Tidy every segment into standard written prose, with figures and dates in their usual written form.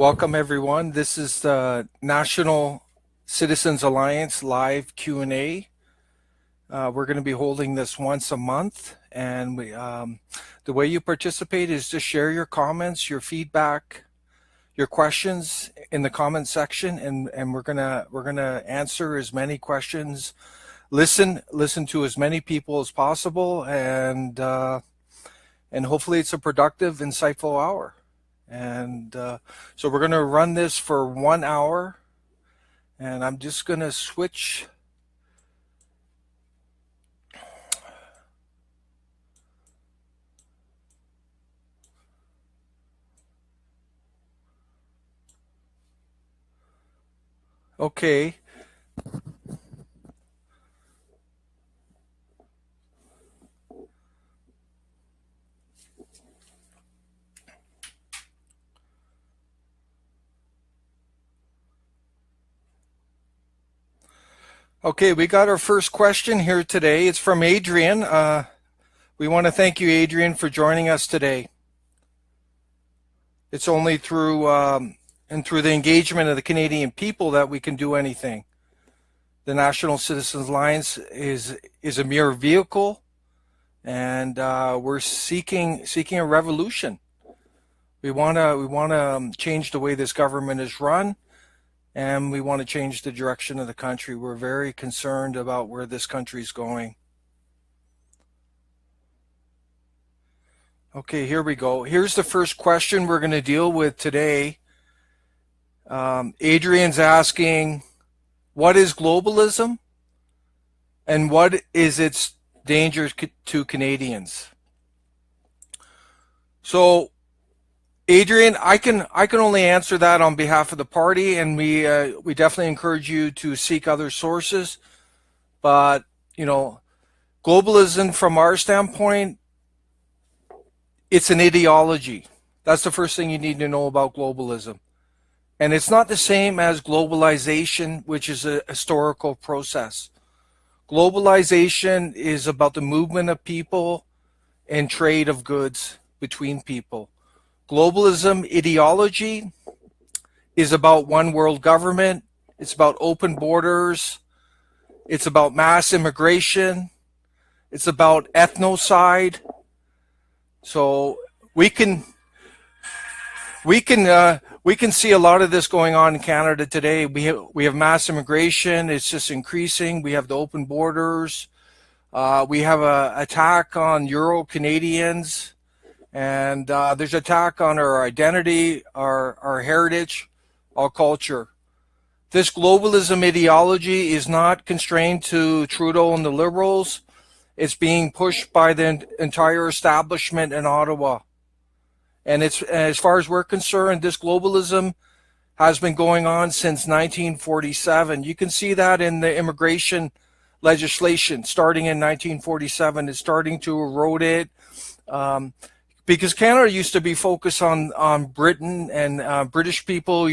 Welcome everyone. This is the National Citizens Alliance live Q&A. We're going to be holding this once a month, and the way you participate is to share your comments, your feedback, your questions in the comment section, and we're gonna answer as many questions, listen to as many people as possible, and hopefully it's a productive, insightful hour. And so we're going to run this for 1 hour, and I'm just going to switch. Okay. Okay, we got our first question here today. It's from Adrian. We want to thank you, Adrian, for joining us today. It's only through the engagement of the Canadian people that we can do anything. The National Citizens Alliance is a mere vehicle, and we're seeking a revolution. We want to change the way this government is run, and we want to change the direction of the country. We're very concerned about where this country is going. Okay, here we go. Here's the first question we're going to deal with today. Adrian's asking, what is globalism and what is its danger to Canadians? So, Adrian, I can only answer that on behalf of the party, and we definitely encourage you to seek other sources. But globalism, from our standpoint, it's an ideology. That's the first thing you need to know about globalism, and it's not the same as globalization, which is a historical process. Globalization is about the movement of people and trade of goods between people. Globalism ideology is about one world government. It's about open borders. It's about mass immigration. It's about ethnocide. So we can see a lot of this going on in Canada today. We have mass immigration. It's just increasing. We have the open borders. We have an attack on Euro Canadians. And there's an attack on our identity, our heritage, our culture. This globalism ideology is not constrained to Trudeau and the Liberals. It's being pushed by the entire establishment in Ottawa. And as far as we're concerned, this globalism has been going on since 1947. You can see that in the immigration legislation starting in 1947. It's starting to erode it. Because Canada used to be focused on Britain and British people,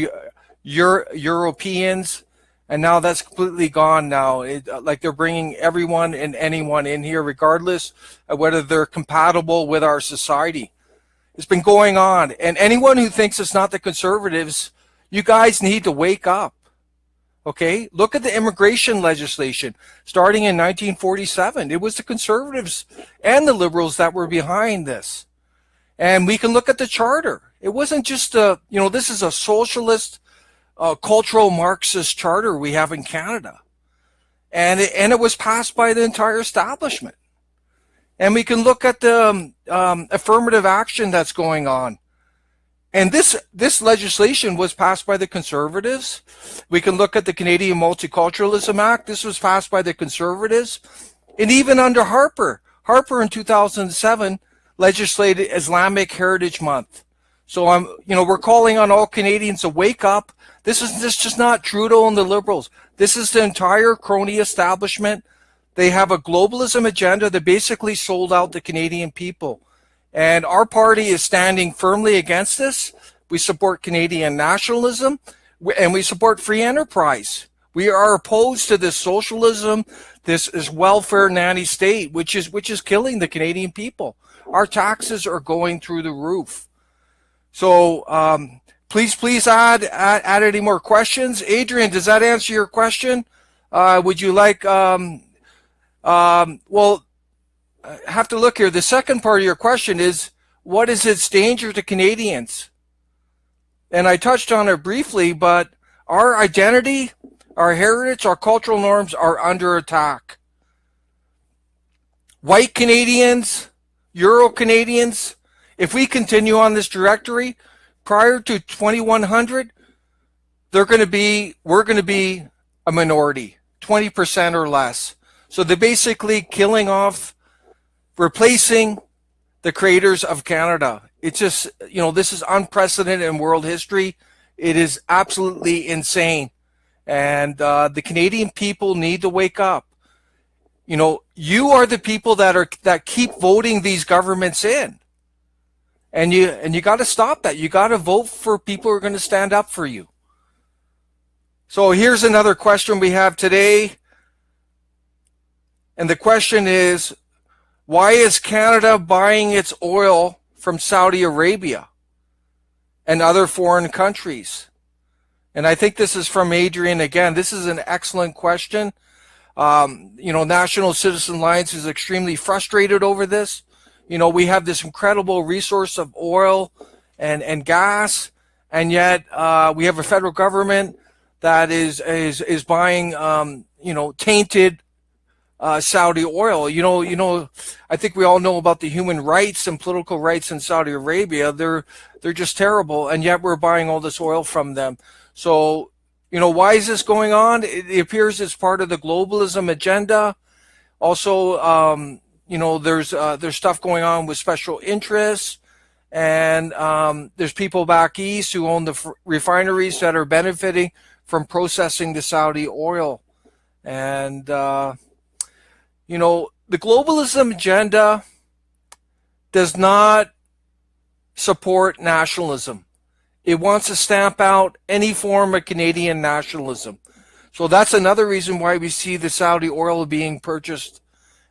Europeans, and now that's completely gone now. Like they're bringing everyone and anyone in here, regardless of whether they're compatible with our society. It's been going on. And anyone who thinks it's not the Conservatives, you guys need to wake up. Okay? Look at the immigration legislation starting in 1947. It was the Conservatives and the Liberals that were behind this. And we can look at the charter. It wasn't just this is a socialist, cultural Marxist charter we have in Canada. And it was passed by the entire establishment. And we can look at the affirmative action that's going on. And this legislation was passed by the Conservatives. We can look at the Canadian Multiculturalism Act. This was passed by the Conservatives. And even under Harper in 2007, legislated Islamic Heritage Month. So we're calling on all Canadians to wake up. This is just not Trudeau and the Liberals. This is the entire crony establishment. They have a globalism agenda that basically sold out the Canadian people. And our party is standing firmly against this. We support Canadian nationalism, and we support free enterprise. We are opposed to this socialism, this welfare nanny state, which is killing the Canadian people. Our taxes are going through the roof. So Please add any more questions. Adrian, does that answer your question? Would you like, well, I have to look here. The second part of your question is, what is its danger to Canadians? And I touched on it briefly, but our identity, our heritage, our cultural norms are under attack. White Canadians, Euro Canadians, if we continue on this trajectory, prior to 2100, we're going to be a minority, 20% or less. So they're basically killing off, replacing the creators of Canada. It's just, this is unprecedented in world history. It is absolutely insane. And the Canadian people need to wake up. You are the people that keep voting these governments in. And you got to stop that. You got to vote for people who are going to stand up for you. So here's another question we have today. And the question is, why is Canada buying its oil from Saudi Arabia and other foreign countries? And I think this is from Adrian again. This is an excellent question. National Citizen Alliance is extremely frustrated over this. We have this incredible resource of oil and gas, and yet we have a federal government that is buying tainted Saudi oil. I think we all know about the human rights and political rights in Saudi Arabia. They're just terrible, and yet we're buying all this oil from them. So, why is this going on? It appears it's part of the globalism agenda. Also, there's stuff going on with special interests, and there's people back east who own the refineries that are benefiting from processing the Saudi oil. And, the globalism agenda does not support nationalism. It wants to stamp out any form of Canadian nationalism. So that's another reason why we see the Saudi oil being purchased.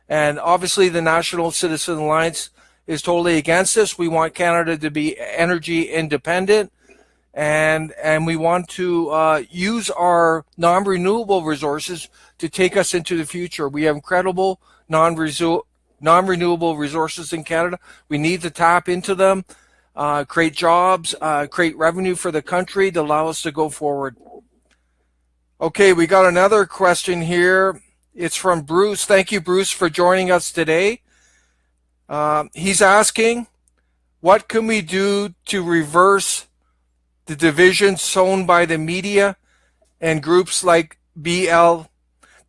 And obviously the National Citizen Alliance is totally against this. We want Canada to be energy independent, and we want to use our non-renewable resources to take us into the future. We have incredible non-renewable resources in Canada. We need to tap into them, create jobs, create revenue for the country to allow us to go forward. Okay, we got another question here. It's from Bruce. Thank you, Bruce, for joining us today. He's asking, what can we do to reverse the division sown by the media and groups like BL,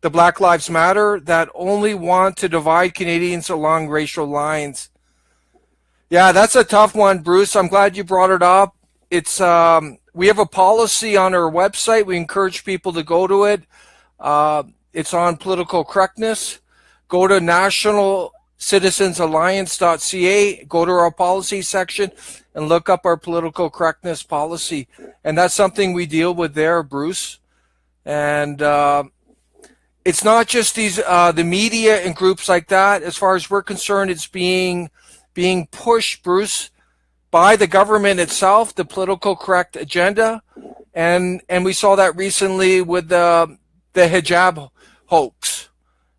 the Black Lives Matter, that only want to divide Canadians along racial lines? Yeah, that's a tough one, Bruce. I'm glad you brought it up. It's we have a policy on our website. We encourage people to go to it. It's on political correctness. Go to nationalcitizensalliance.ca, go to our policy section, and look up our political correctness policy. And that's something we deal with there, Bruce. And it's not just these the media and groups like that. As far as we're concerned, it's being pushed, Bruce, by the government itself, the political correct agenda. And we saw that recently with the hijab hoax,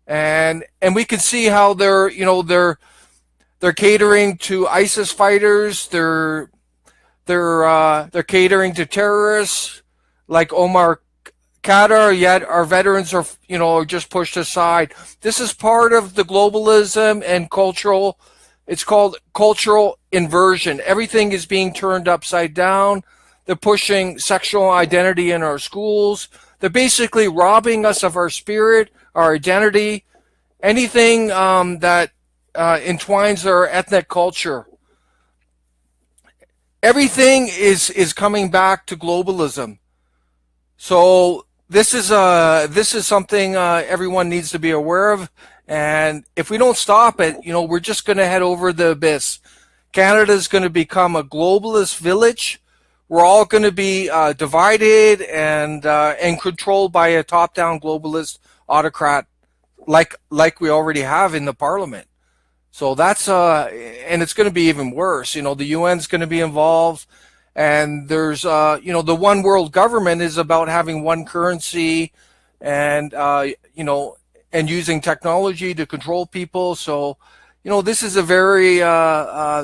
and we can see how they're catering to ISIS fighters. They're catering to terrorists like Omar Khadr, yet our veterans are just pushed aside. This is part of the globalism and cultural. It's called cultural inversion. Everything is being turned upside down. They're pushing sexual identity in our schools. They're basically robbing us of our spirit, our identity, anything that entwines our ethnic culture. Everything is coming back to globalism. So this is something everyone needs to be aware of. And if we don't stop it, we're just going to head over the abyss. Canada is going to become a globalist village. We're all going to be divided and controlled by a top-down globalist autocrat, like we already have in the Parliament. So that's and it's going to be even worse. The UN's going to be involved, And there's, the one world government is about having one currency and, and using technology to control people. So, this is a very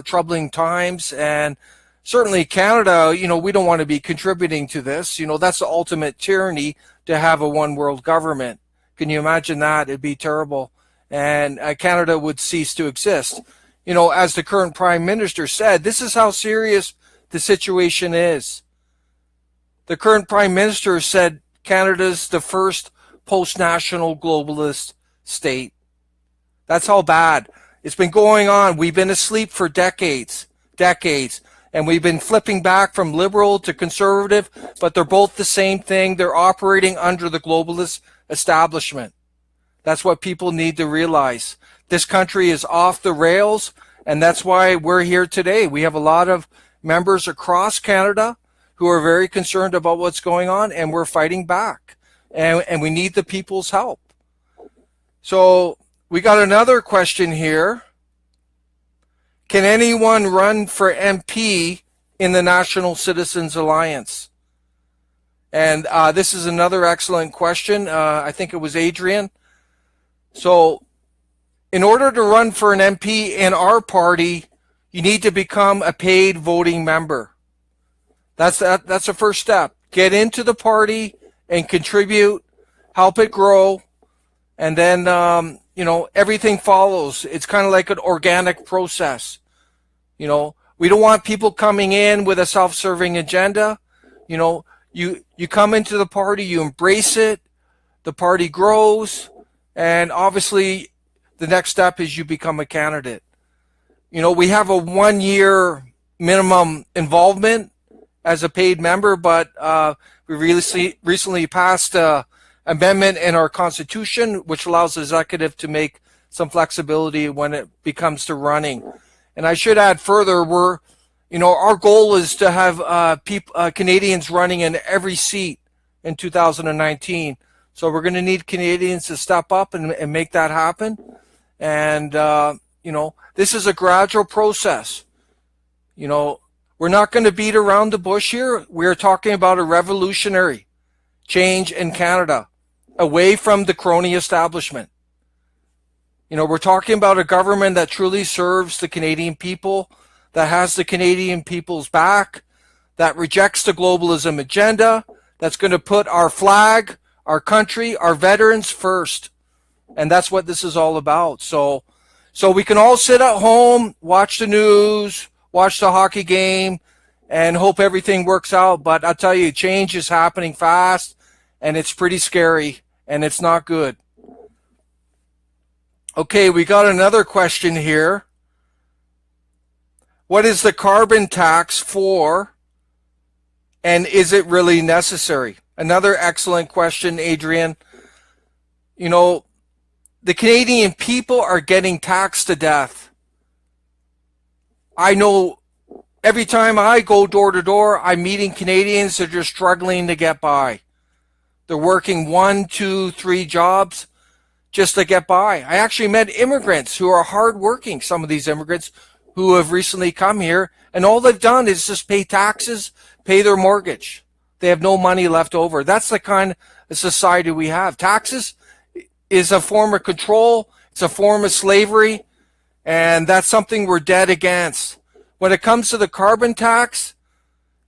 troubling times. And certainly Canada, we don't want to be contributing to this. That's the ultimate tyranny, to have a one world government. Can you imagine that? It'd be terrible. And Canada would cease to exist. As the current Prime Minister said, this is how serious the situation is. The current Prime Minister said Canada's the first post-national globalist state. That's how bad. It's been going on. We've been asleep for decades, and we've been flipping back from liberal to conservative, but they're both the same thing. They're operating under the globalist establishment. That's what people need to realize. This country is off the rails, and that's why we're here today. We have a lot of members across Canada who are very concerned about what's going on, and we're fighting back. And we need the people's help. So we got another question here. Can anyone run for MP in the National Citizens Alliance? And this is another excellent question. I think it was Adrian. So in order to run for an MP in our party, you need to become a paid voting member. That's the first step. Get into the party and contribute, help it grow, and then everything follows. It's kind of like an organic process. We don't want people coming in with a self-serving agenda. You come into the party, you embrace it, the party grows, and obviously the next step is you become a candidate. We have a 1-year minimum involvement as a paid member, but we recently passed an amendment in our Constitution which allows the executive to make some flexibility when it becomes to running. And I should add further, our goal is to have Canadians running in every seat in 2019. So we're going to need Canadians to step up and make that happen. And, this is a gradual process. We're not going to beat around the bush here. We're talking about a revolutionary change in Canada, away from the crony establishment. We're talking about a government that truly serves the Canadian people, that has the Canadian people's back, that rejects the globalism agenda, that's going to put our flag, our country, our veterans first. And that's what this is all about. So we can all sit at home, watch the news, watch the hockey game, and hope everything works out. But I'll tell you, change is happening fast, and it's pretty scary, and it's not good. Okay, we got another question here. What is the carbon tax for, and is it really necessary? Another excellent question, Adrian. The Canadian people are getting taxed to death. I know every time I go door to door, I'm meeting Canadians that are just struggling to get by. They're working 1, 2, 3 jobs just to get by. I actually met immigrants who are hardworking, some of these immigrants who have recently come here, and all they've done is just pay taxes, pay their mortgage. They have no money left over. That's the kind of society we have. Taxes is a form of control. It's a form of slavery. And that's something we're dead against. When it comes to the carbon tax,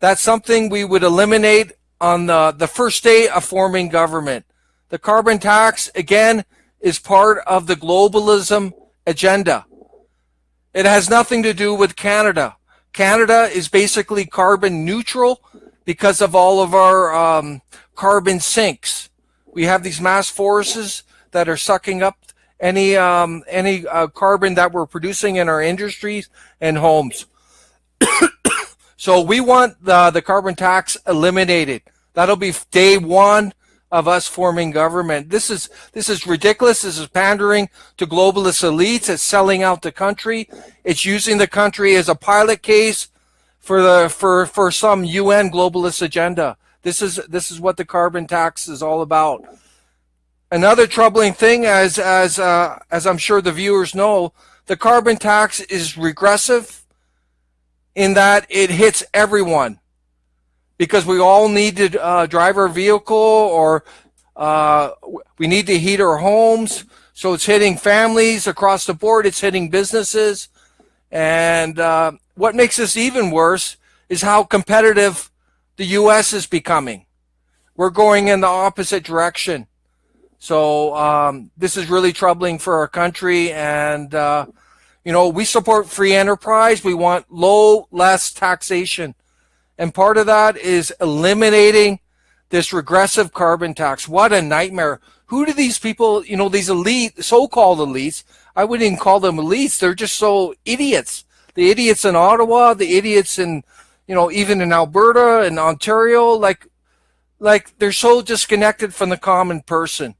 that's something we would eliminate on the first day of forming government. The carbon tax, again, is part of the globalism agenda. It has nothing to do with Canada. Canada is basically carbon neutral because of all of our carbon sinks. We have these mass forests that are sucking up any carbon that we're producing in our industries and homes. So we want the carbon tax eliminated. That'll be day one of us forming government. This is ridiculous. This is pandering to globalist elites. It's selling out the country. It's using the country as a pilot case for some UN globalist agenda. This is what the carbon tax is all about. Another troubling thing, as I'm sure the viewers know, the carbon tax is regressive in that it hits everyone. because we all need to drive our vehicle, or we need to heat our homes. So it's hitting families across the board. It's hitting businesses. And what makes this even worse is how competitive the U.S. is becoming. We're going in the opposite direction. So this is really troubling for our country. And, we support free enterprise. We want less taxation. And part of that is eliminating this regressive carbon tax. What a nightmare. Who do these people, these elite, so-called elites, I wouldn't even call them elites. They're just so idiots. The idiots in Ottawa, the idiots in, even in Alberta and Ontario, like they're so disconnected from the common person,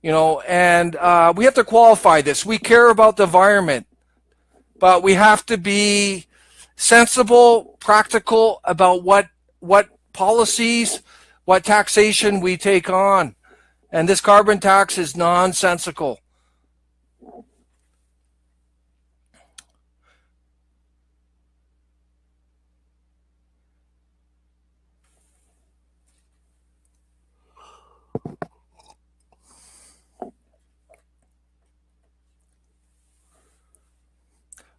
and we have to qualify this. We care about the environment, but we have to be sensible, practical about what policies, what taxation we take on. And this carbon tax is nonsensical.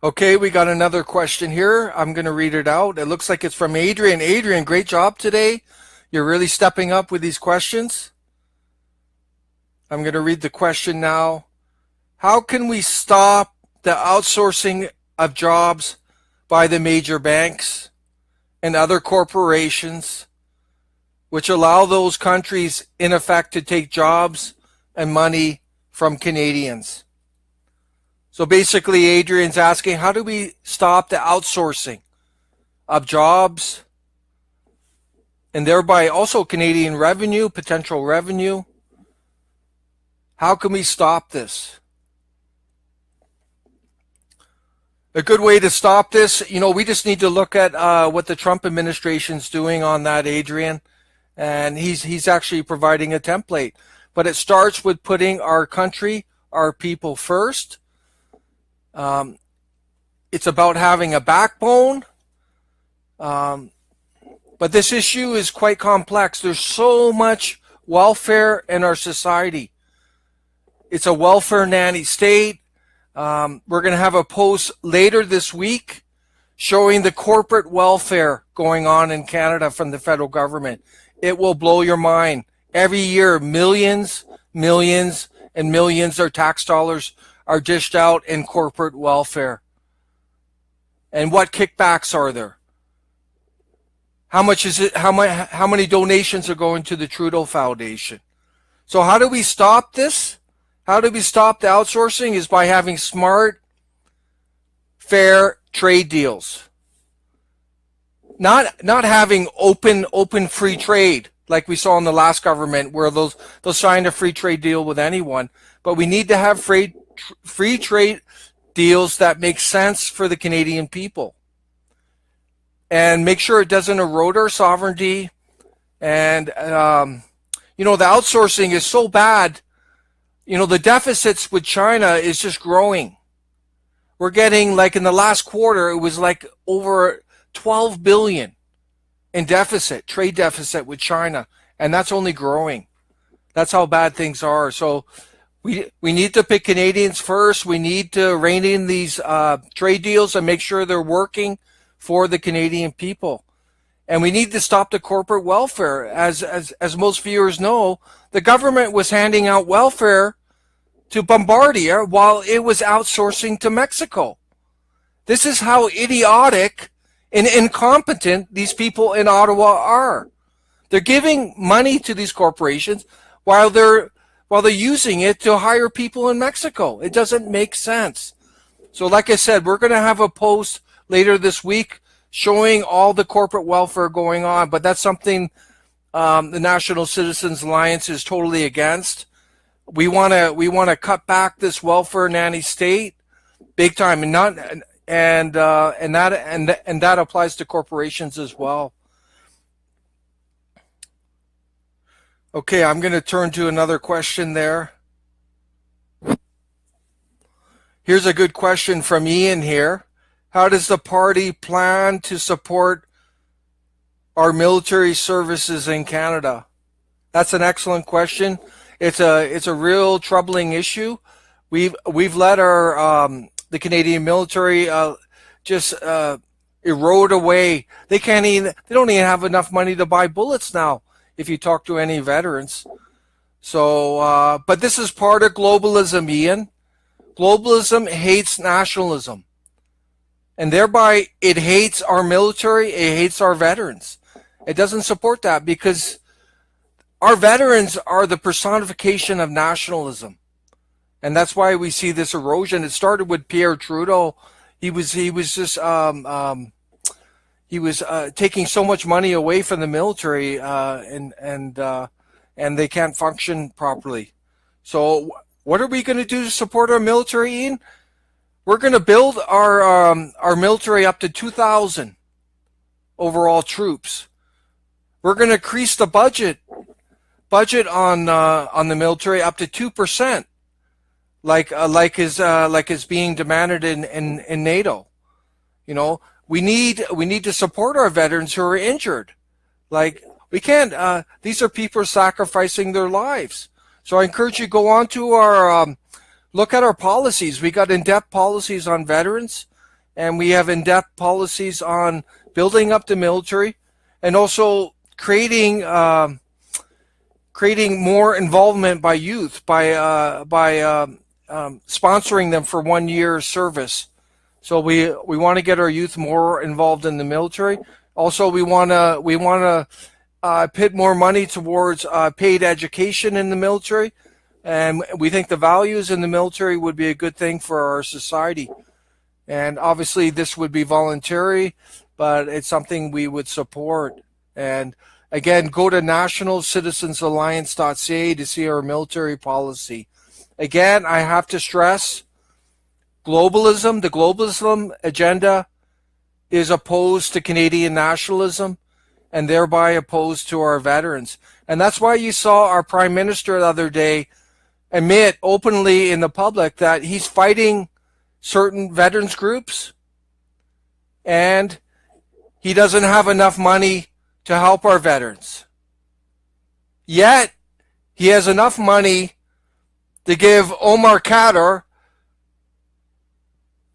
Okay, we got another question here. I'm going to read it out. It looks like it's from Adrian. Adrian, great job today. You're really stepping up with these questions. I'm going to read the question now. How can we stop the outsourcing of jobs by the major banks and other corporations, which allow those countries, in effect, to take jobs and money from Canadians? So basically, Adrian's asking, how do we stop the outsourcing of jobs and thereby also Canadian revenue, potential revenue? How can we stop this? A good way to stop this, we just need to look at what the Trump administration's doing on that, Adrian. And he's actually providing a template. But it starts with putting our country, our people first. It's about having a backbone. But this issue is quite complex. There's so much welfare in our society. It's a welfare nanny state. We're going to have a post later this week showing the corporate welfare going on in Canada from the federal government. It will blow your mind. Every year, millions, and millions of tax dollars are dished out in corporate welfare. And what kickbacks are there? How much is it? How many donations are going to the Trudeau Foundation? So how do we stop this? How do we stop the outsourcing? Is by having smart, fair trade deals. Not having open free trade like we saw in the last government, where they'll sign a free trade deal with anyone. But we need to have free trade deals that make sense for the Canadian people, and make sure it doesn't erode our sovereignty. And the outsourcing is so bad. The deficits with China is just growing. We're getting, like in the last quarter, it was like over 12 billion in deficit, trade deficit with China, and that's only growing. That's how bad things are. So we need to pick Canadians first. We need to rein in these trade deals and make sure they're working for the Canadian people. And we need to stop the corporate welfare. As most viewers know, the government was handing out welfare to Bombardier while it was outsourcing to Mexico. This is how idiotic and incompetent these people in Ottawa are. They're giving money to these corporations while they're using it to hire people in Mexico. It doesn't make sense. So like I said, we're going to have a post later this week showing all the corporate welfare going on, but that's something the National Citizens Alliance is totally against. We want to cut back this welfare nanny state big time, and that applies to corporations as well. Okay, I'm going to turn to another question there. Here's a good question from Ian here. How does the party plan to support our military services in Canada? That's an excellent question. It's a real troubling issue. We've let our the Canadian military just erode away. They don't even have enough money to buy bullets now, if you talk to any veterans. So, but this is part of globalism, Ian. Globalism hates nationalism, and thereby it hates our military, it hates our veterans. It doesn't support that, because our veterans are the personification of nationalism. And that's why we see this erosion. It started with Pierre Trudeau. He was just taking so much money away from the military, and they can't function properly. So what are we going to do to support our military, Ian? We're going to build our military up to 2,000 overall troops. We're going to increase the budget on the military up to 2%. Like is being demanded in NATO. You know, we need to support our veterans who are injured. Like, we can't. These are people sacrificing their lives. So I encourage you to go on to our look at our policies. We got in-depth policies on veterans, and we have in-depth policies on building up the military, and also creating more involvement by youth by sponsoring them for 1 year service. So we want to get our youth more involved in the military. Also, we want to put more money towards paid education in the military, and we think the values in the military would be a good thing for our society. And obviously, this would be voluntary, but it's something we would support. And again, go to nationalcitizensalliance.ca to see our military policy. Again, I have to stress, globalism, the globalism agenda is opposed to Canadian nationalism, and thereby opposed to our veterans. And that's why you saw our Prime Minister the other day admit openly in the public that he's fighting certain veterans groups, and he doesn't have enough money to help our veterans. Yet, he has enough money to give Omar Khadr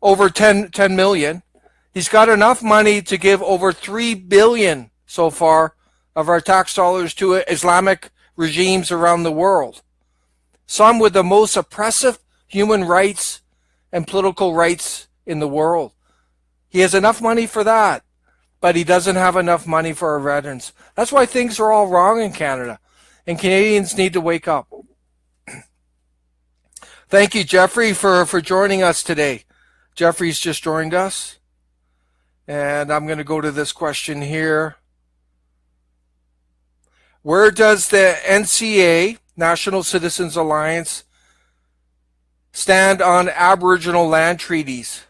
over 10 million. He's got enough money to give over 3 billion so far of our tax dollars to Islamic regimes around the world. Some with the most oppressive human rights and political rights in the world. He has enough money for that, but he doesn't have enough money for our veterans. That's why things are all wrong in Canada, and Canadians need to wake up. Thank you, Jeffrey, for joining us today. Jeffrey's just joined us. And I'm going to go to this question here. Where does the NCA, National Citizens Alliance, stand on Aboriginal land treaties?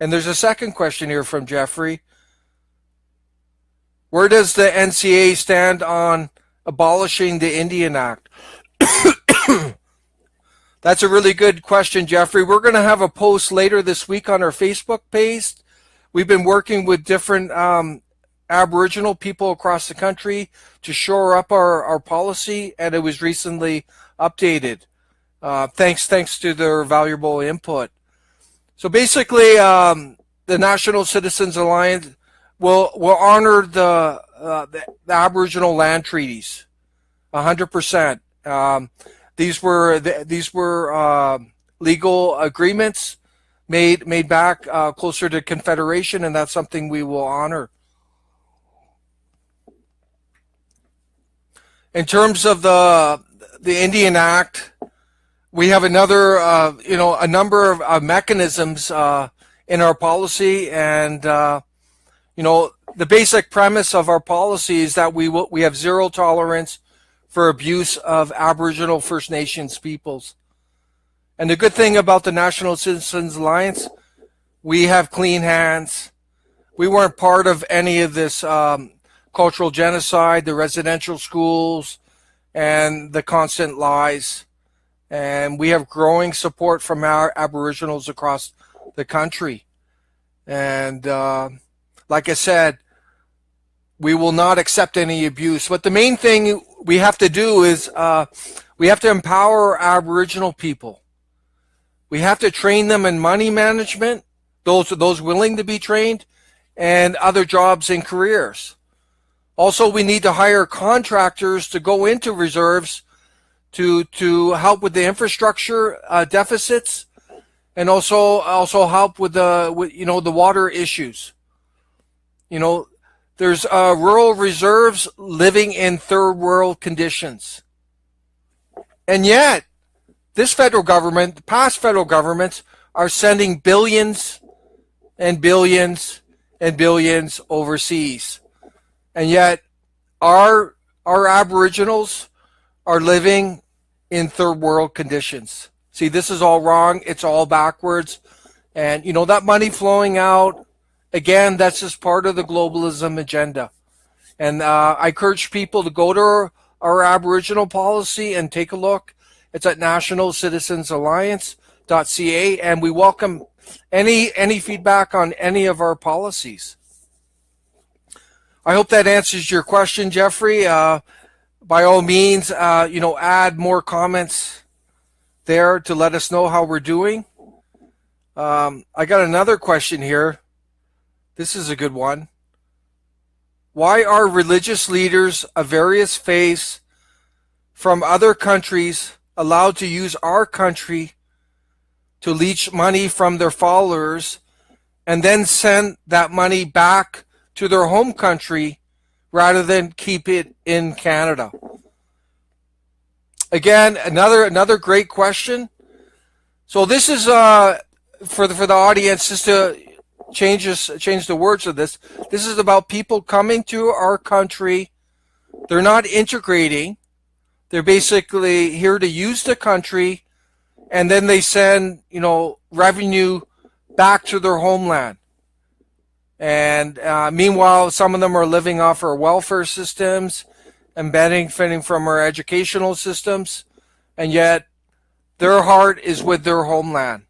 And there's a second question here from Jeffrey. Where does the NCA stand on abolishing the Indian Act? That's a really good question, Jeffrey. We're going to have a post later this week on our Facebook page. We've been working with different Aboriginal people across the country to shore up our policy, and it was recently updated. Thanks to their valuable input. So basically, the National Citizens Alliance will honor the Aboriginal land treaties, 100%. These were legal agreements made back closer to Confederation, and that's something we will honor. In terms of the Indian Act, we have another a number of mechanisms in our policy, and the basic premise of our policy is that we have zero tolerance for abuse of Aboriginal First Nations peoples. And the good thing about the National Citizens Alliance, we have clean hands. We weren't part of any of this cultural genocide, the residential schools, and the constant lies. And we have growing support from our Aboriginals across the country. And like I said, We will not accept any abuse. But the main thing we have to do is we have to empower Aboriginal people. We have to train them in money management, those willing to be trained, and other jobs and careers. Also, we need to hire contractors to go into reserves to help with the infrastructure deficits, and also help with the water issues. There's rural reserves living in third world conditions. And yet, this federal government, past federal governments, are sending billions and billions and billions overseas. And yet, our Aboriginals are living in third world conditions. See, this is all wrong. It's all backwards. And, that money flowing out, again, that's just part of the globalism agenda. And I encourage people to go to our Aboriginal policy and take a look. It's at nationalcitizensalliance.ca, and we welcome any feedback on any of our policies. I hope that answers your question, Jeffrey. By all means, add more comments there to let us know how we're doing. I got another question here. This is a good one. Why are religious leaders of various faiths from other countries allowed to use our country to leech money from their followers and then send that money back to their home country rather than keep it in Canada? Again, another great question. So this is for the audience, just to change the words of this. This is about people coming to our country. They're not integrating. They're basically here to use the country, and then they send revenue back to their homeland. And meanwhile, some of them are living off our welfare systems and benefiting from our educational systems, and yet their heart is with their homeland.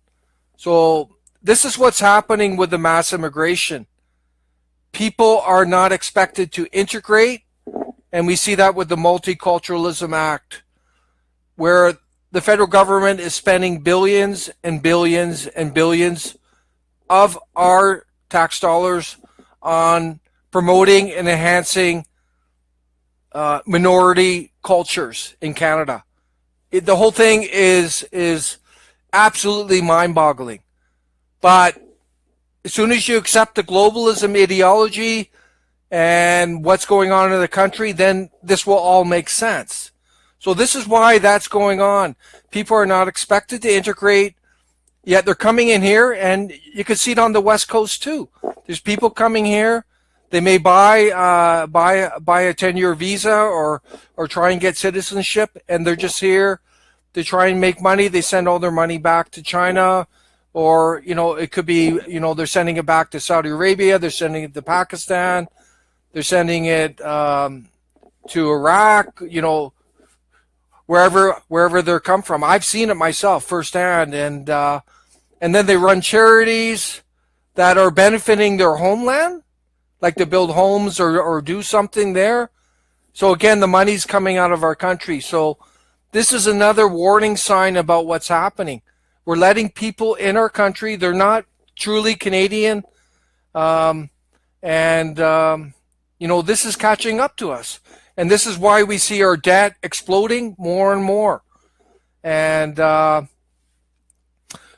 So this is what's happening with the mass immigration. People are not expected to integrate, and we see that with the Multiculturalism Act, where the federal government is spending billions and billions and billions of our tax dollars on promoting and enhancing minority cultures in Canada. The whole thing is absolutely mind-boggling. But as soon as you accept the globalism ideology and what's going on in the country, then this will all make sense. So this is why that's going on. People are not expected to integrate, yet they're coming in here, and you can see it on the West Coast too. There's people coming here. They may buy a 10-year visa or try and get citizenship, and they're just here to try and make money. They send all their money back to China, or it could be they're sending it back to Saudi Arabia. They're sending it to Pakistan. They're sending it to Iraq. Wherever they come from. I've seen it myself firsthand, and then they run charities that are benefiting their homeland, like to build homes or do something there. So again, the money's coming out of our country. So this is another warning sign about what's happening. We're letting people in our country. They're not truly Canadian, and this is catching up to us. And this is why we see our debt exploding more and more. And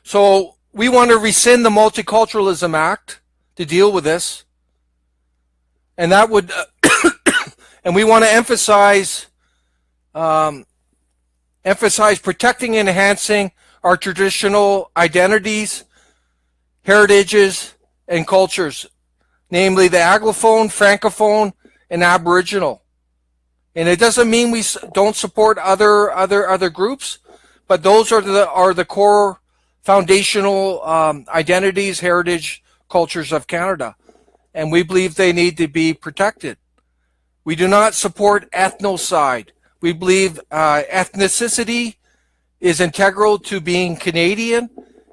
so we want to rescind the Multiculturalism Act to deal with this. And that would, and we want to emphasize protecting and enhancing our traditional identities, heritages, and cultures, namely the Anglophone, Francophone, and Aboriginal. And it doesn't mean we don't support other groups, but those are the core foundational identities, heritage, cultures of Canada, and we believe they need to be protected. We do not support ethnocide. We believe ethnicity is integral to being Canadian,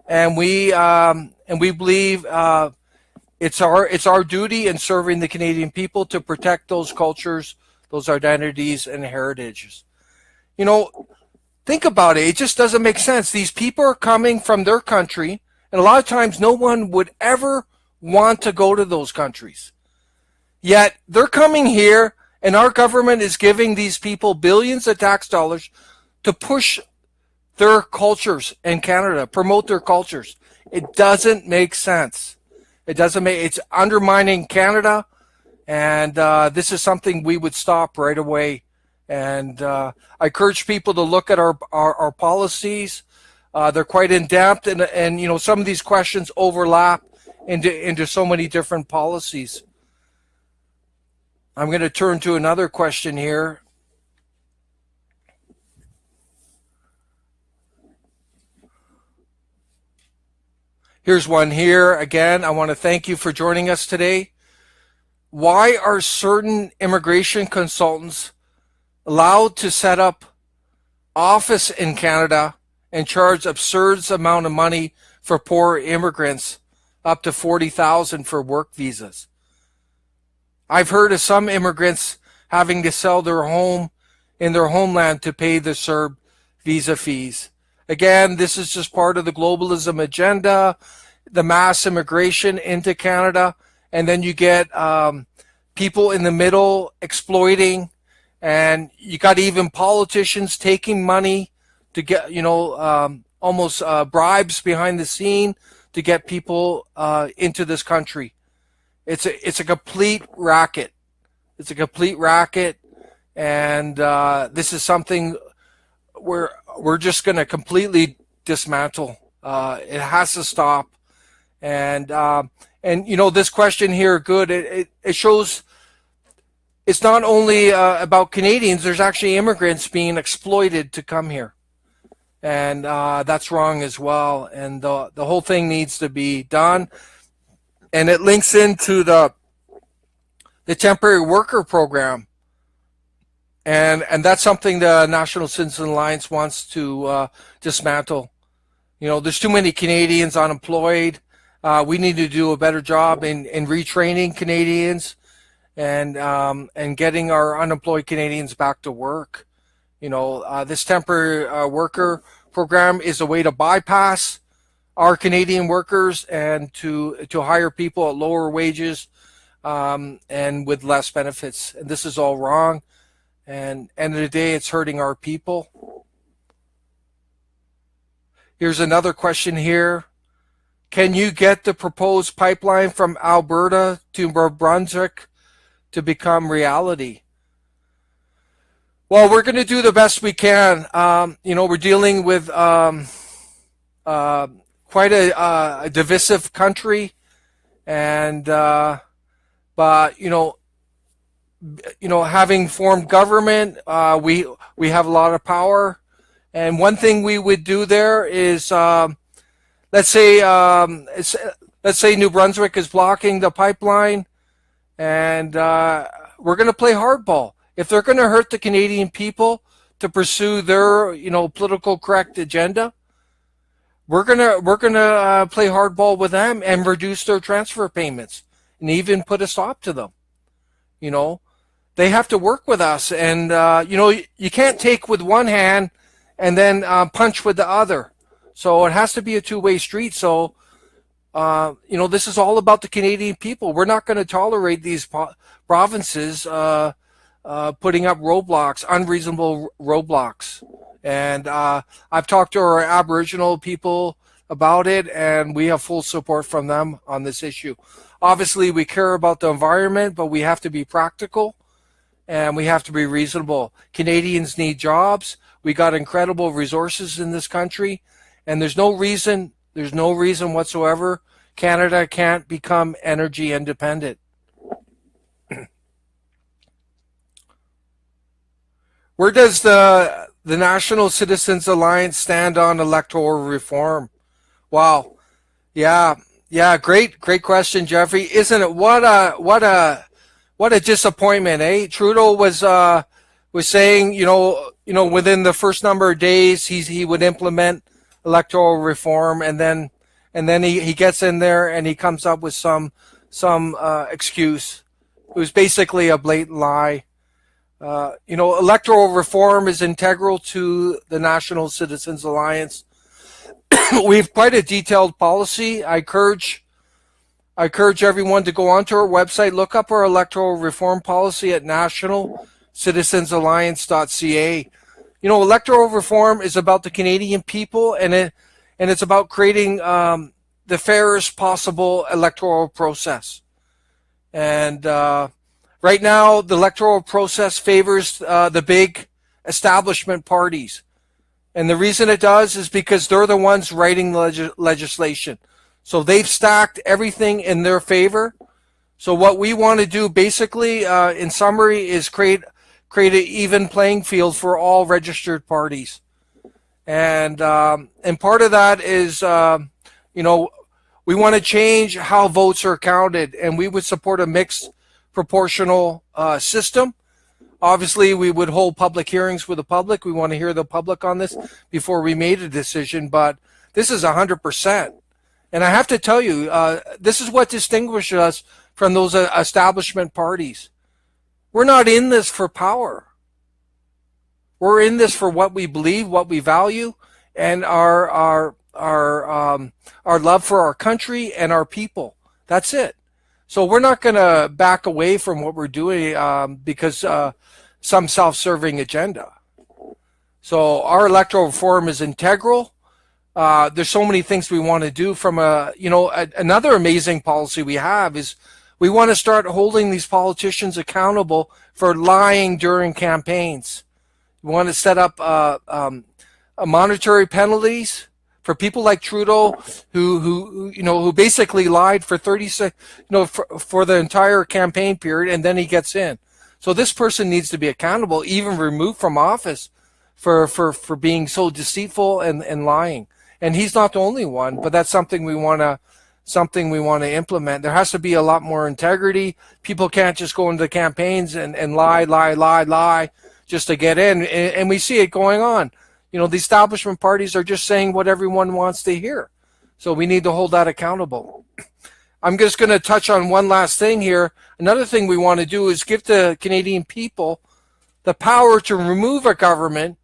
and we believe it's our duty in serving the Canadian people to protect those cultures, those identities, and heritages. You know, think about it. It just doesn't make sense. These people are coming from their country, and a lot of times no one would ever want to go to those countries. Yet they're coming here, and our government is giving these people billions of tax dollars to push their cultures in Canada, promote their cultures. It doesn't make sense. It's undermining Canada, and this is something we would stop right away. And I encourage people to look at our policies. They're quite in depth, and you know, some of these questions overlap into so many different policies. I'm going to turn to another question here. Here's one here. Again, I want to thank you for joining us today. Why are certain immigration consultants allowed to set up office in Canada and charge absurd amount of money for poor immigrants, up to $40,000 for work visas? I've heard of some immigrants having to sell their home in their homeland to pay the CERB visa fees. Again, this is just part of the globalism agenda, the mass immigration into Canada, and then you get people in the middle exploiting, and you got even politicians taking money to get, you know, almost bribes behind the scene to get people into this country. It's a complete racket. It's a complete racket, and this is something we're just going to completely dismantle. It has to stop. And you know, this question here, good. It shows it's not only about Canadians. There's actually immigrants being exploited to come here, and that's wrong as well. And the whole thing needs to be done. And it links into the temporary worker program, and that's something the National Citizen Alliance wants to dismantle. You know, there's too many Canadians unemployed. We need to do a better job in retraining Canadians and getting our unemployed Canadians back to work. You know, this temporary worker program is a way to bypass our Canadian workers and to hire people at lower wages and with less benefits. And this is all wrong. And end of the day, it's hurting our people. Here's another question here. Can you get the proposed pipeline from Alberta to New Brunswick to become reality? Well, we're going to do the best we can. You know, we're dealing with quite a divisive country, and but you know, having formed government, we have a lot of power. And one thing we would do there is, let's say New Brunswick is blocking the pipeline, and we're going to play hardball. If they're going to hurt the Canadian people to pursue their, you know, political correct agenda, we're gonna play hardball with them and reduce their transfer payments and even put a stop to them. You know, they have to work with us, and you know, you can't take with one hand and then punch with the other. So it has to be a two-way street. So you know, this is all about the Canadian people. We're not going to tolerate these provinces putting up roadblocks, unreasonable roadblocks. And I've talked to our Aboriginal people about it, and we have full support from them on this issue. Obviously, we care about the environment, but we have to be practical, and we have to be reasonable. Canadians need jobs. We got incredible resources in this country, and there's no reason whatsoever Canada can't become energy independent. Where does the National Citizens Alliance stand on electoral reform? Wow. Yeah, great question, Jeffrey. Isn't it? What a disappointment, eh? Trudeau was saying, you know, within the first number of days he would implement electoral reform, and then he gets in there and he comes up with some excuse. It was basically a blatant lie. Electoral reform is integral to the National Citizens Alliance. We have quite a detailed policy. I encourage everyone to go onto our website, look up our electoral reform policy at nationalcitizensalliance.ca. Electoral reform is about the Canadian people, and it's about creating the fairest possible electoral process. And right now, the electoral process favors the big establishment parties. And the reason it does is because they're the ones writing legislation. So they've stacked everything in their favor. So what we want to do basically, in summary, is create an even playing field for all registered parties. And part of that is, we want to change how votes are counted, and we would support a mixed proportional system. Obviously, we would hold public hearings with the public. We want to hear the public on this before we made a decision, but this is 100%. And I have to tell you, this is what distinguishes us from those establishment parties. We're not in this for power. We're in this for what we believe, what we value, and our love for our country and our people. That's it. So we're not going to back away from what we're doing because some self-serving agenda. So our electoral reform is integral. There's so many things we want to do. From another amazing policy we have is we want to start holding these politicians accountable for lying during campaigns. We want to set up monetary penalties for people like Trudeau, who basically lied for 36, for the entire campaign period, and then he gets in. So this person needs to be accountable, even removed from office for being so deceitful and lying. And he's not the only one, but that's something we want to implement. There has to be a lot more integrity. People can't just go into campaigns and lie just to get in. And we see it going on. The establishment parties are just saying what everyone wants to hear. So we need to hold that accountable. I'm just going to touch on one last thing here. Another thing we want to do is give the Canadian people the power to remove a government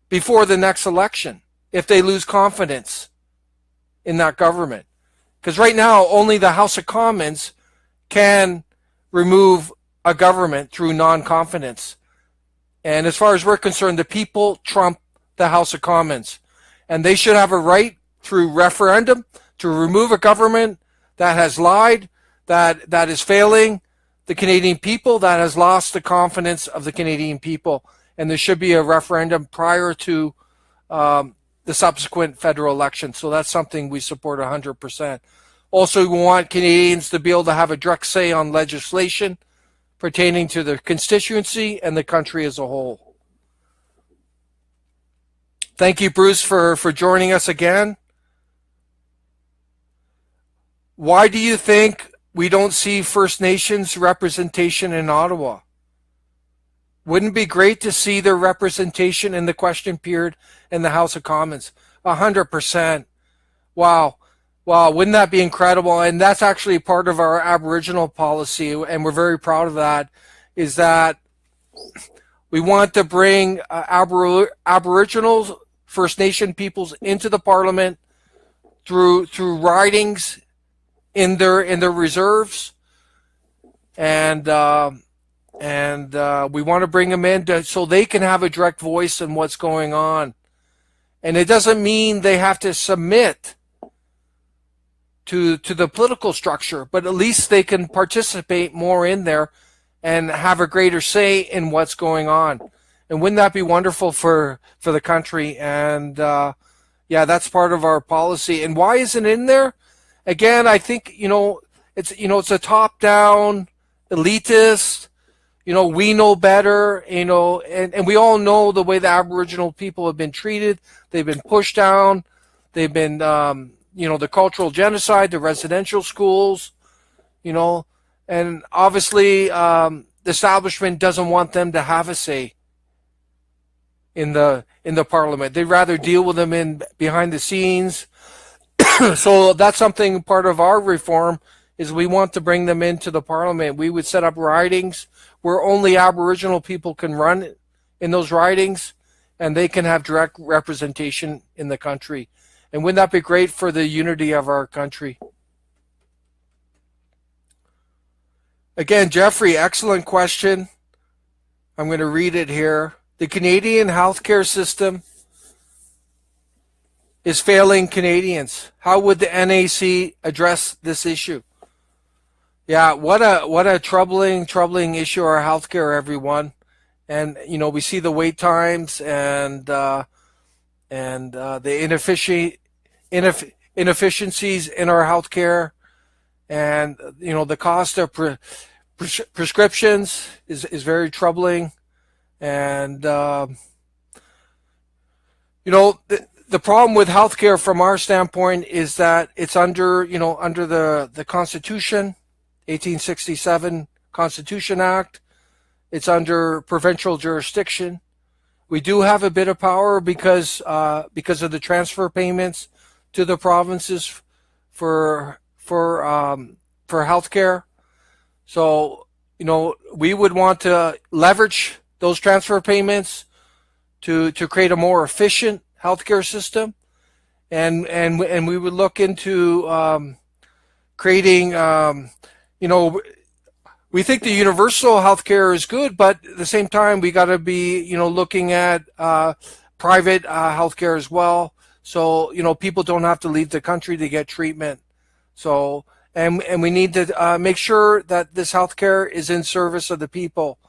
before the next election if they lose confidence in that government. Because right now, only the House of Commons can remove a government through non-confidence. And as far as we're concerned, the people trump the House of Commons. And they should have a right through referendum to remove a government that has lied, that is failing the Canadian people, that has lost the confidence of the Canadian people. And there should be a referendum prior to the subsequent federal election. So that's something we support 100%. Also, we want Canadians to be able to have a direct say on legislation pertaining to their constituency and the country as a whole. Thank you, Bruce, for joining us again. Why do you think we don't see First Nations representation in Ottawa? Wouldn't it be great to see their representation in the question period in the House of Commons? 100%. Wow. Wow, wouldn't that be incredible? And that's actually part of our Aboriginal policy, and we're very proud of that, is that we want to bring Aboriginals, First Nation peoples into the Parliament through ridings in their reserves, and we want to bring them in so they can have a direct voice in what's going on. And it doesn't mean they have to submit to the political structure, but at least they can participate more in there and have a greater say in what's going on. And wouldn't that be wonderful for the country? And yeah, that's part of our policy. And why isn't it in there? Again, I think it's a top-down, elitist. We know better. And we all know the way the Aboriginal people have been treated. They've been pushed down. They've been the cultural genocide, the residential schools, and obviously the establishment doesn't want them to have a say in the Parliament. They'd rather deal with them behind the scenes. So that's something part of our reform is we want to bring them into the parliament. We would set up ridings where only Aboriginal people can run in those ridings, and they can have direct representation in the country. And wouldn't that be great for the unity of our country? Again, Jeffrey, excellent question. I'm going to read it here. The Canadian healthcare system is failing Canadians. How would the NAC address this issue? Yeah, what a troubling issue, our healthcare, everyone. And we see the wait times and the inefficiencies in our healthcare, and the cost of prescriptions is very troubling. And the problem with healthcare from our standpoint is that it's under the Constitution, 1867 Constitution Act. It's under provincial jurisdiction. We do have a bit of power because of the transfer payments to the provinces for healthcare. So we would want to leverage those transfer payments to create a more efficient healthcare system, and we would look into creating we think the universal healthcare is good, but at the same time we got to be looking at private healthcare as well, so people don't have to leave the country to get treatment. So and we need to make sure that this healthcare is in service of the people,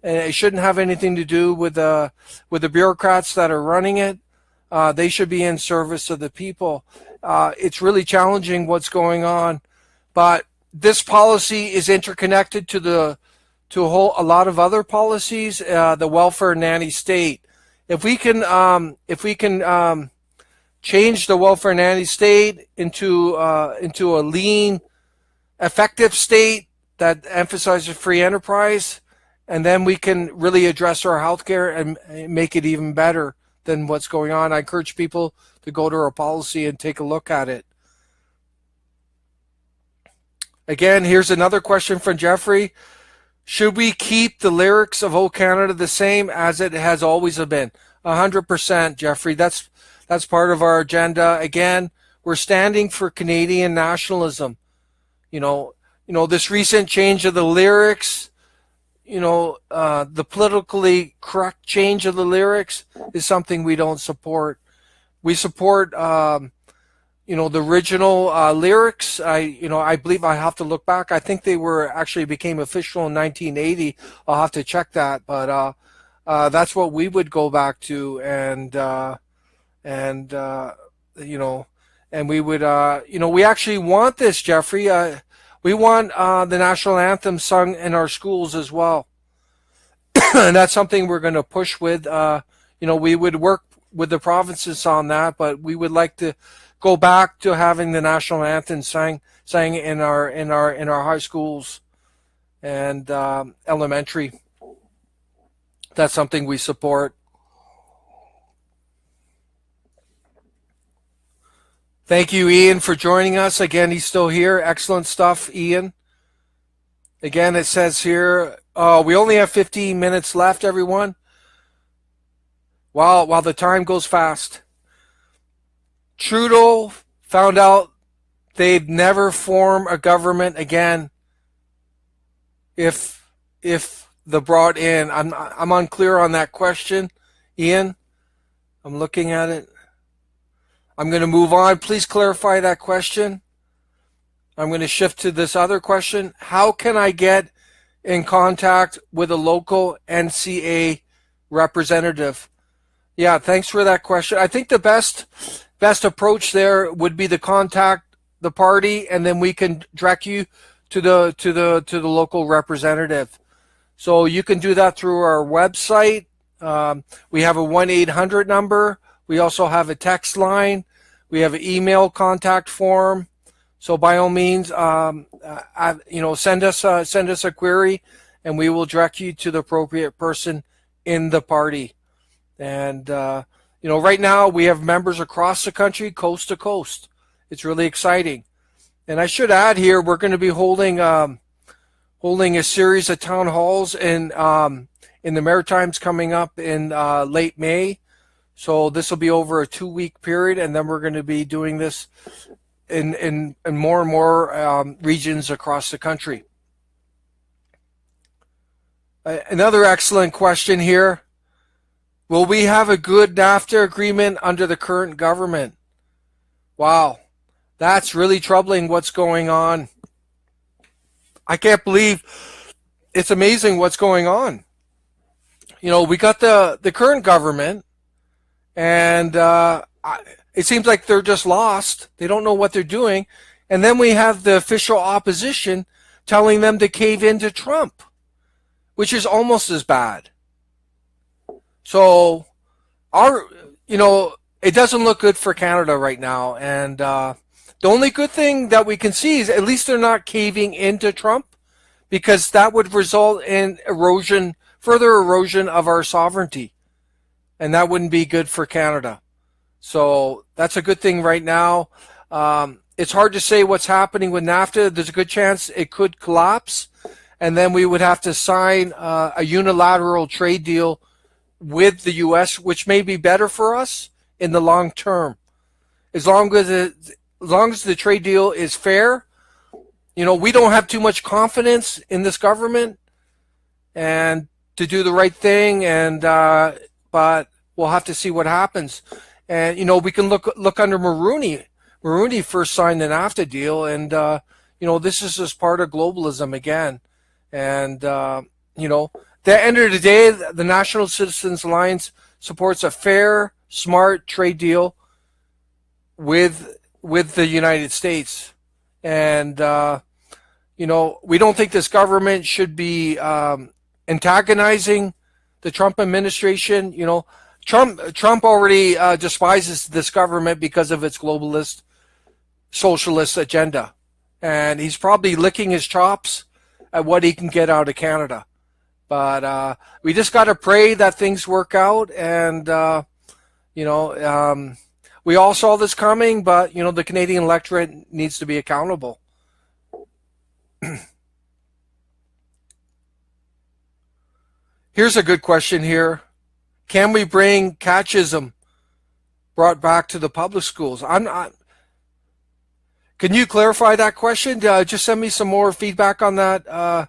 and it shouldn't have anything to do with the bureaucrats that are running it. They should be in service of the people. It's really challenging what's going on, but this policy is interconnected to a lot of other policies. The welfare nanny state. If we can change the welfare nanny state into a lean, effective state that emphasizes free enterprise, and then we can really address our healthcare and make it even better than what's going on. I encourage people to go to our policy and take a look at it. Again, here's another question from Jeffrey. Should we keep the lyrics of O Canada the same as it has always been? 100%, Jeffrey. That's part of our agenda. Again, we're standing for Canadian nationalism. This recent change of the lyrics, the politically correct change of the lyrics is something we don't support. We support the original lyrics. I believe I have to look back. I think they became official in 1980. I'll have to check that, but that's what we would go back to, and we would, we actually want this, Jeffrey. We want the national anthem sung in our schools as well, and that's something we're going to push with. We would work with the provinces on that, but we would like to go back to having the national anthem sang in our high schools and elementary. That's something we support. Thank you, Ian, for joining us. Again, he's still here. Excellent stuff, Ian. Again, it says here, we only have 15 minutes left, everyone. While the time goes fast. Trudeau found out they'd never form a government again if the brought in. I'm unclear on that question, Ian. I'm looking at it. I'm going to move on. Please clarify that question. I'm going to shift to this other question. How can I get in contact with a local NCA representative? Yeah, thanks for that question. I think the best approach there would be to contact the party, and then we can direct you to the local representative. So you can do that through our website. We have a 1-800 number. We also have a text line. We have an email contact form. So by all means, send us a query, and we will direct you to the appropriate person in the party. And right now we have members across the country, coast to coast. It's really exciting. And I should add here, we're going to be holding a series of town halls in the Maritimes coming up in late May. So this will be over a 2-week period, and then we're going to be doing this in more and more regions across the country. Another excellent question here. Will we have a good NAFTA agreement under the current government? Wow, that's really troubling what's going on. I can't believe, it's amazing what's going on. You know, we got the current government, and it seems like they're just lost. They don't know what they're doing. And then we have the official opposition telling them to cave into Trump, which is almost as bad. So, it doesn't look good for Canada right now. And the only good thing that we can see is at least they're not caving into Trump, because that would result in further erosion of our sovereignty. And that wouldn't be good for Canada. So that's a good thing right now. It's hard to say what's happening with NAFTA. There's a good chance it could collapse, and then we would have to sign a unilateral trade deal with the U.S., which may be better for us in the long term. As long as the trade deal is fair, we don't have too much confidence in this government and to do the right thing, and but we'll have to see what happens. And we can look under Mulroney. Mulroney first signed the NAFTA deal, and this is just part of globalism again. And the end of the day, the National Citizens Alliance supports a fair, smart trade deal with the United States. And we don't think this government should be antagonizing the Trump administration. Trump already despises this government because of its globalist, socialist agenda. And he's probably licking his chops at what he can get out of Canada. But we just got to pray that things work out. And, we all saw this coming, but, the Canadian electorate needs to be accountable. Here's a good question here. Can we bring catechism brought back to the public schools? Can you clarify that question? Just send me some more feedback on that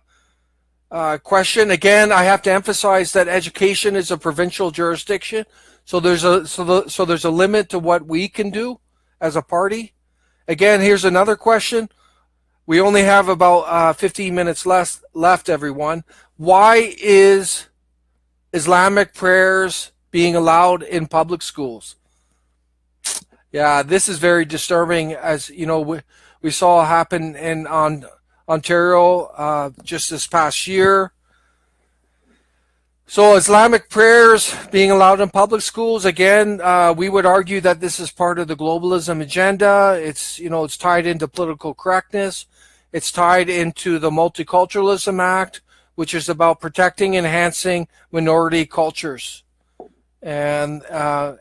question. Again, I have to emphasize that education is a provincial jurisdiction, so there's a limit to what we can do as a party. Again, here's another question. We only have about 15 minutes left, everyone. Why is Islamic prayers being allowed in public schools? Yeah, this is very disturbing. As we saw happen in Ontario just this past year. So Islamic prayers being allowed in public schools, again, we would argue that this is part of the globalism agenda. It's tied into political correctness. It's tied into the Multiculturalism Act, which is about protecting and enhancing minority cultures. And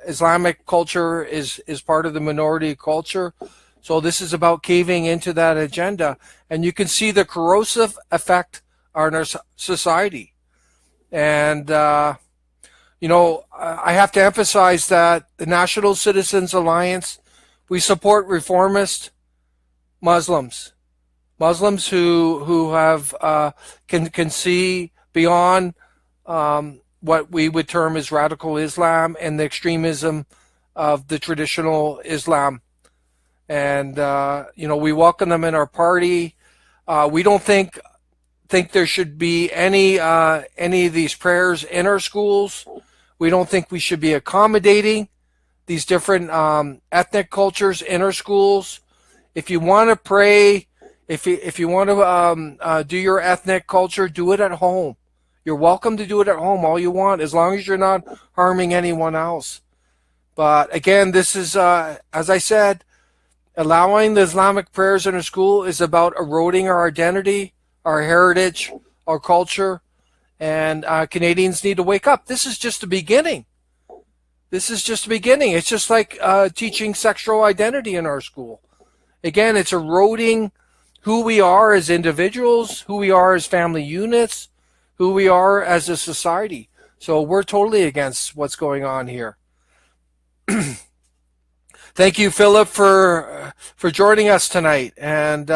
Islamic culture is part of the minority culture. So this is about caving into that agenda. And you can see the corrosive effect on our society. And, I have to emphasize that the National Citizens Alliance, we support reformist Muslims who have can see beyond what we would term as radical Islam and the extremism of the traditional Islam. And we welcome them in our party. We don't think there should be any of these prayers in our schools. We don't think we should be accommodating these different ethnic cultures in our schools. If you want to pray, if you want to do your ethnic culture, do it at home. You're welcome to do it at home all you want, as long as you're not harming anyone else. But again, this is, as I said, allowing the Islamic prayers in our school is about eroding our identity, our heritage, our culture, and Canadians need to wake up. This is just the beginning. This is just the beginning. It's just like teaching sexual identity in our school. Again, it's eroding who we are as individuals, who we are as family units, who we are as a society. So we're totally against what's going on here. Thank you, Philip, for joining us tonight. And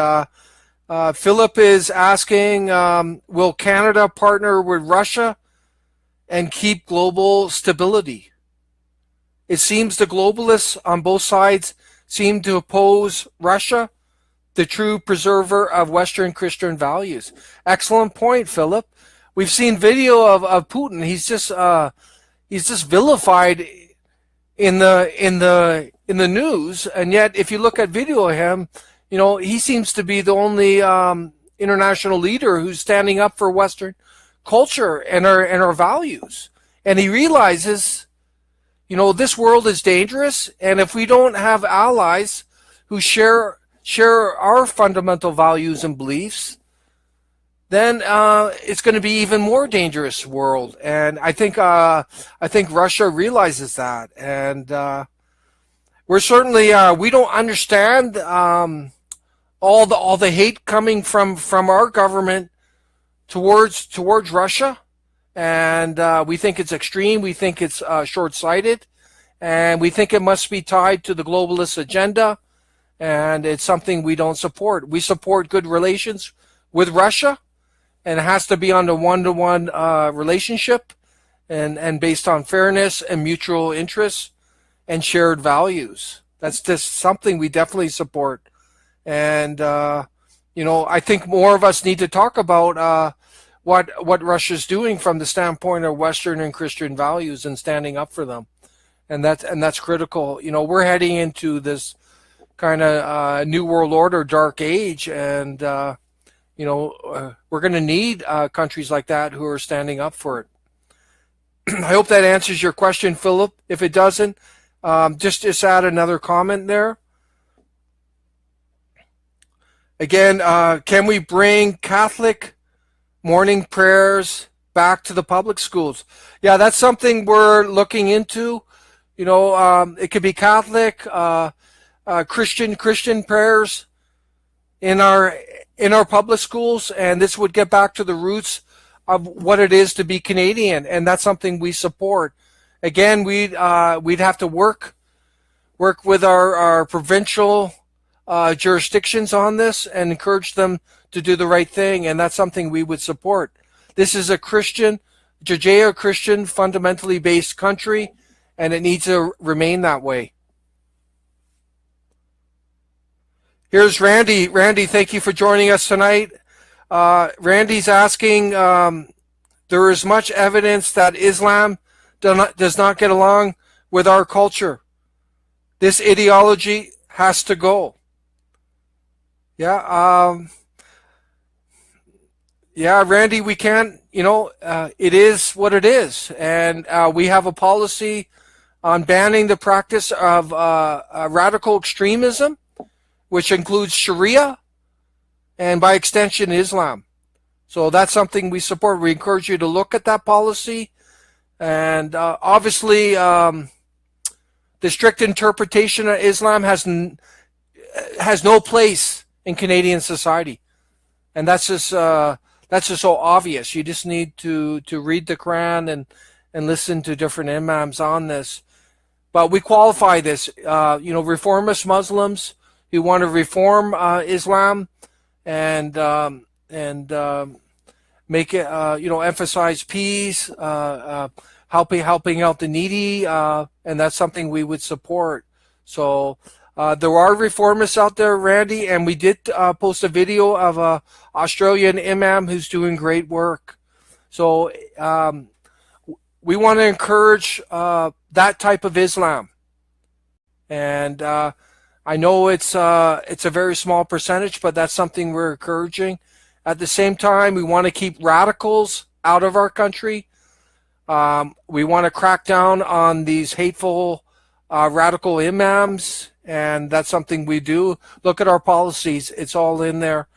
Philip is asking, will Canada partner with Russia and keep global stability? It seems the globalists on both sides seem to oppose Russia, the true preserver of Western Christian values. Excellent point, Philip. We've seen video of Putin. He's just vilified in the news, and yet if you look at video of him, you know, he seems to be the only international leader who's standing up for Western culture and our values. And he realizes, you know, this world is dangerous, and if we don't have allies who share our fundamental values and beliefs, then it's going to be even more dangerous world. And I think Russia realizes that, and we're certainly we don't understand all the hate coming from our government towards Russia, and we think it's extreme. We think it's short-sighted, and we think it must be tied to the globalist agenda. And it's something we don't support. We support good relations with Russia, and it has to be on the one-to-one relationship and based on fairness and mutual interests and shared values. That's just something we definitely support. And, you know, I think more of us need to talk about what Russia's doing from the standpoint of Western and Christian values and standing up for them. And that's critical. You know, we're heading into this kind of new world order, dark age, and you know, we're going to need countries like that who are standing up for it. I hope that answers your question, Philip. If it doesn't, just add another comment there. Again, can we bring Catholic morning prayers back to the public schools? Yeah, that's something we're looking into. You know, it could be Catholic, Christian prayers in our public schools, and this would get back to the roots of what it is to be Canadian, and that's something we support. Again, we'd have to work with our provincial jurisdictions on this and encourage them to do the right thing, and that's something we would support. This is a Judeo-Christian, fundamentally based country, and it needs to remain that way. Here's Randy. Randy, thank you for joining us tonight. Randy's asking, there is much evidence that Islam does not get along with our culture. This ideology has to go. Yeah, Randy, we can't, you know, it is what it is. And we have a policy on banning the practice of radical extremism, which includes Sharia and by extension Islam. So that's something we support. We encourage you to look at that policy. And obviously, the strict interpretation of Islam has no place in Canadian society. And that's just so obvious. You just need to read the Quran and listen to different imams on this. But we qualify this, you know, reformist Muslims who want to reform Islam and make it, you know, emphasize peace, helping out the needy, and that's something we would support. So there are reformists out there, Randy, and we did post a video of a Australian imam who's doing great work. So we want to encourage that type of Islam, and I know it's a very small percentage, but that's something we're encouraging. At the same time, we want to keep radicals out of our country. We want to crack down on these hateful radical imams, and that's something we do. Look at our policies. It's all in there.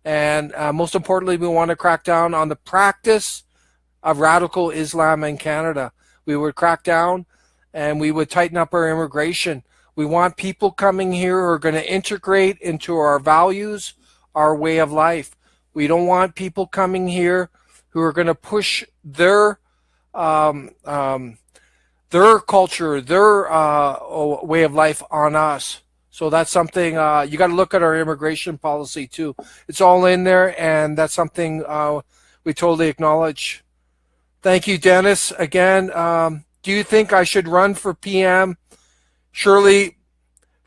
And most importantly, we want to crack down on the practice of radical Islam in Canada. We would crack down, and we would tighten up our immigration. We want people coming here who are going to integrate into our values, our way of life. We don't want people coming here who are going to push their culture, their way of life on us. So that's something you got to look at our immigration policy too. It's all in there, and that's something we totally acknowledge. Thank you, Dennis. Again, do you think I should run for PM? Surely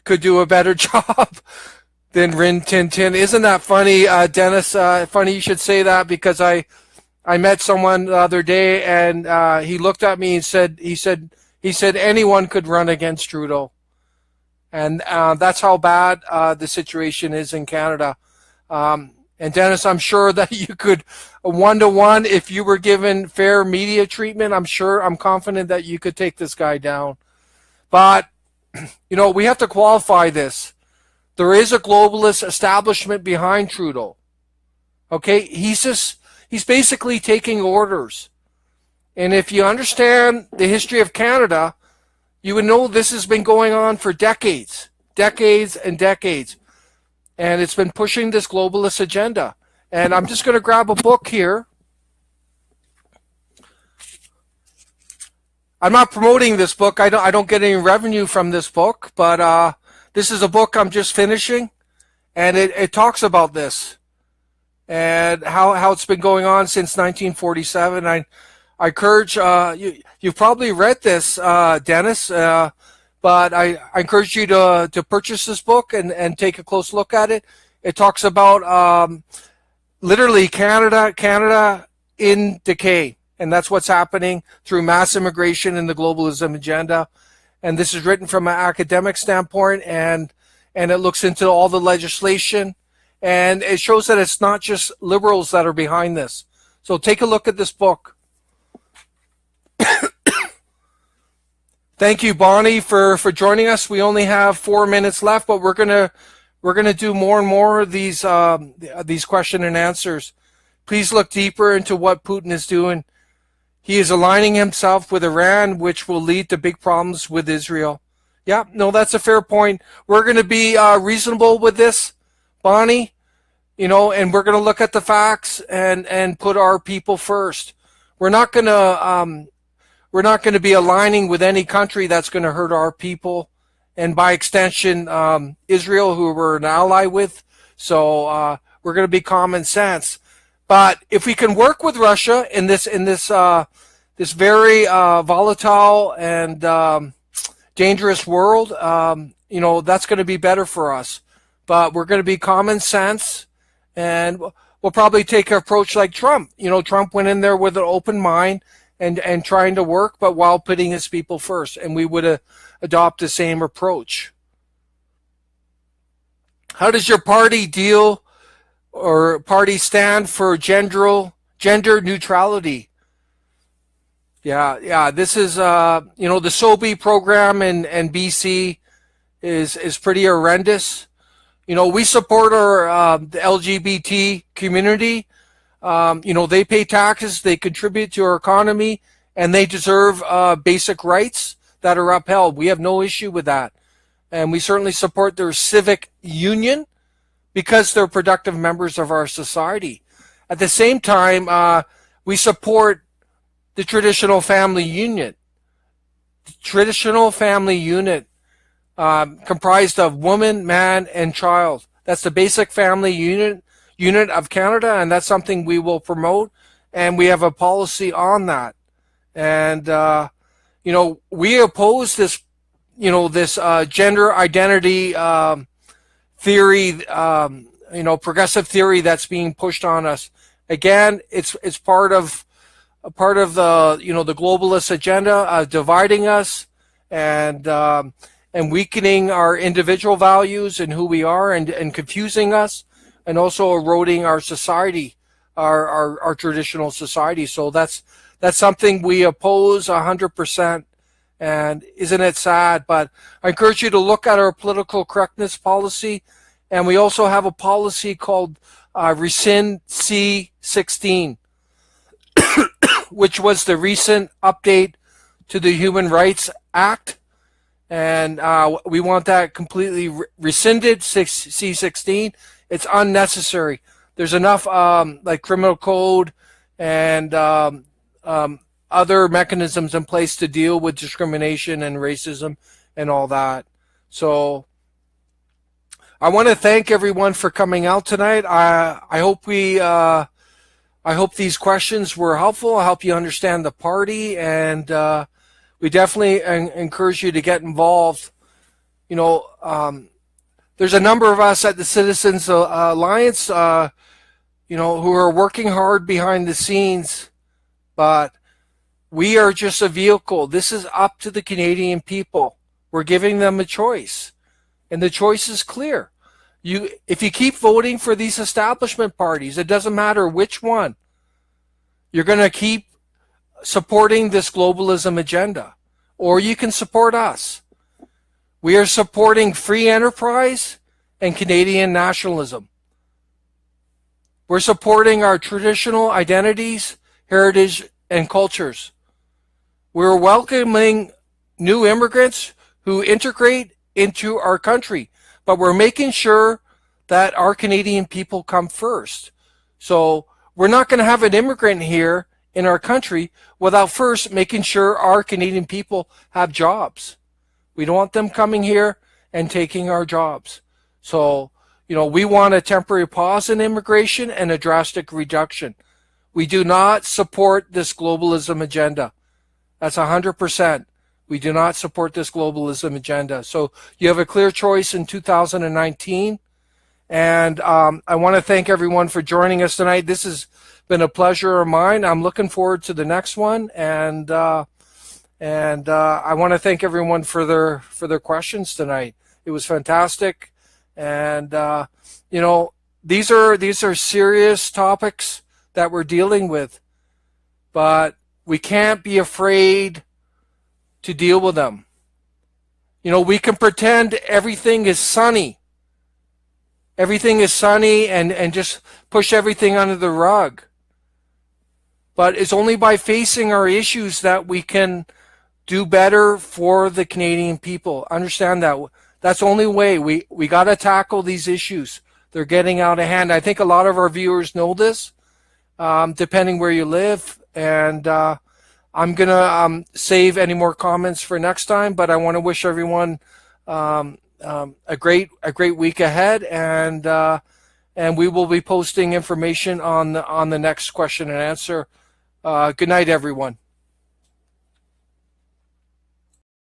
could do a better job than Rin Tin Tin. Isn't that funny, Dennis? Funny you should say that, because I met someone the other day, and he looked at me and said anyone could run against Trudeau. And that's how bad the situation is in Canada. And Dennis, I'm sure that you could, one-to-one, if you were given fair media treatment, I'm confident that you could take this guy down. But, you know, we have to qualify this. There is a globalist establishment behind Trudeau. Okay? He's basically taking orders. And if you understand the history of Canada, you would know this has been going on for decades, decades and decades. And it's been pushing this globalist agenda. And I'm just going to grab a book here. I'm not promoting this book. I don't get any revenue from this book, but this is a book I'm just finishing, and it talks about this and how it's been going on since 1947. I encourage you've probably read this, Dennis, but I encourage you to purchase this book and take a close look at it. It talks about literally Canada in decay. And that's what's happening through mass immigration and the globalism agenda. And this is written from an academic standpoint, and it looks into all the legislation. And it shows that it's not just liberals that are behind this. So take a look at this book. Thank you, Bonnie, for joining us. We only have 4 minutes left, but we're gonna do more and more of these question and answers. Please look deeper into what Putin is doing. He is aligning himself with Iran, which will lead to big problems with Israel. Yeah, no, that's a fair point. We're going to be reasonable with this, Bonnie, you know, and we're going to look at the facts and put our people first. We're not going to be aligning with any country that's going to hurt our people, and by extension, Israel, who we're an ally with. So we're going to be common sense. But if we can work with Russia in this very volatile and dangerous world, you know, that's going to be better for us. But we're going to be common sense, and we'll probably take an approach like Trump. You know, Trump went in there with an open mind and trying to work, but while putting his people first. And we would adopt the same approach. How does your party deal or party stand for gender neutrality? Yeah. This is, you know, the SOBI program in BC is pretty horrendous. You know, we support our the LGBT community. You know, they pay taxes, they contribute to our economy, and they deserve basic rights that are upheld. We have no issue with that. And we certainly support their civic union, because they're productive members of our society. At the same time, we support the traditional family unit. The traditional family unit comprised of woman, man, and child. That's the basic family unit of Canada, and that's something we will promote, and we have a policy on that. And, you know, we oppose this, you know, this gender identity theory, you know, progressive theory that's being pushed on us. Again, it's part of the, you know, the globalist agenda, dividing us and weakening our individual values and who we are, and confusing us, and also eroding our society, our traditional society. So that's something we oppose 100%. And isn't it sad? But I encourage you to look at our political correctness policy. And we also have a policy called Rescind C-16, which was the recent update to the Human Rights Act. and we want that completely rescinded. C16, it's unnecessary. There's enough like criminal code and other mechanisms in place to deal with discrimination and racism and all that. So I want to thank everyone for coming out tonight. I hope these questions were helpful. I hope you understand the party, and we definitely encourage you to get involved. You know, there's a number of us at the Citizens Alliance, you know, who are working hard behind the scenes, but we are just a vehicle. This is up to the Canadian people. We're giving them a choice, and the choice is clear. If you keep voting for these establishment parties, it doesn't matter which one, you're going to keep supporting this globalism agenda, or you can support us. We are supporting free enterprise and Canadian nationalism. We're supporting our traditional identities, heritage, and cultures. We're welcoming new immigrants who integrate into our country, but we're making sure that our Canadian people come first. So we're not going to have an immigrant here in our country without first making sure our Canadian people have jobs. We don't want them coming here and taking our jobs. So, you know, we want a temporary pause in immigration and a drastic reduction. We do not support this globalism agenda. That's 100%. We do not support this globalism agenda. So you have a clear choice in 2019. And I want to thank everyone for joining us tonight. This has been a pleasure of mine. I'm looking forward to the next one. And I want to thank everyone for their questions tonight. It was fantastic. And you know, these are serious topics that we're dealing with, but we can't be afraid to deal with them. You know, we can pretend everything is sunny. Everything is sunny and just push everything under the rug. But it's only by facing our issues that we can do better for the Canadian people. Understand that. That's the only way. We got to tackle these issues. They're getting out of hand. I think a lot of our viewers know this, depending where you live. And I'm going to save any more comments for next time, but I want to wish everyone a great week ahead, and we will be posting information on the next question and answer. Good night, everyone.